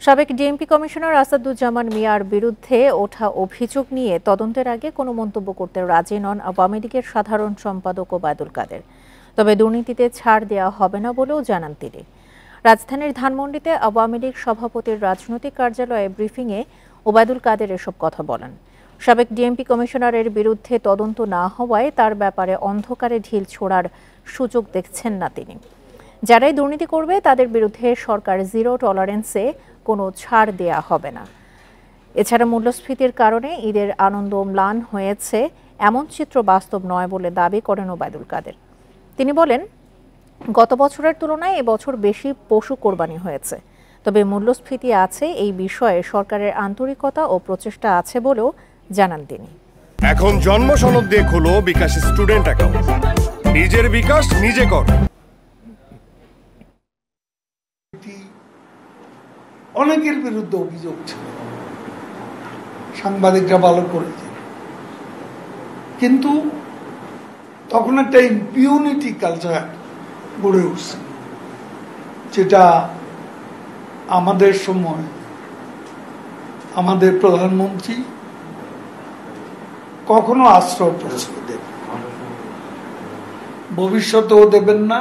সাবেক DMP commissioner Asaduzzaman মিয়ার বিরুদ্ধে ওঠা অভিযোগ নিয়ে তদন্তের আগে কোনো মন্তব্য করতে রাজি নন আওয়ামী লীগের সাধারণ সম্পাদক ওবায়দুল কাদের। তবে দুর্নীতিতে ছাড় দেওয়া হবে না বলেও জানান তিনি। রাজধানীর ধানমন্ডিতে আওয়ামী লীগ সভাপতির রাজনৈতিক কার্যালয়ে ব্রিফিংয়ে ওবায়দুল কাদের এসব কথা বলেন। সাবেক ডিএমপি কমিশনারের বিরুদ্ধে তদন্ত না হওয়ায় তার ব্যাপারে অন্ধকারে ঢিল ছোড়ার সুযোগ দেখছেন না তিনি। যারাই দুর্নীতি করবে তাদের বিরুদ্ধে সরকার জিরো টলারেন্সে কোনো ছাড় দেয়া হবে না। এছাড়া মূল্যস্ফীতির কারণে ঈদের আনন্দ ম্লান হয়েছে এমন চিত্র বাস্তব নয় বলে দাবি করেন ওবায়দুল কাদের। তিনি বলেন, গত বছরের তুলনায় এবছর বেশি পশু কোরবানি হয়েছে, তবে মূল্যস্ফীতি আছে এই বিষয়ে সরকারের আন্তরিকতা ও প্রচেষ্টা আছে বলেও জানান তিনি। এখন জন্ম সনদ দিয়ে খোলো বিকাশ স্টুডেন্ট অ্যাকাউন্ট। নিজের বিকাশ নিজে কর। অনেকের বিরুদ্ধে অভিযোগ ছিল, সাংবাদিকরা ভালো করেছে, কিন্তু তখন একটা ইম্পিউনিটি কালচার গড়ে উঠছে, যেটা আমাদের সময় আমাদের প্রধানমন্ত্রী কখনো আশ্রয় প্রশ্রয় দেবেন, ভবিষ্যতেও দেবেন না।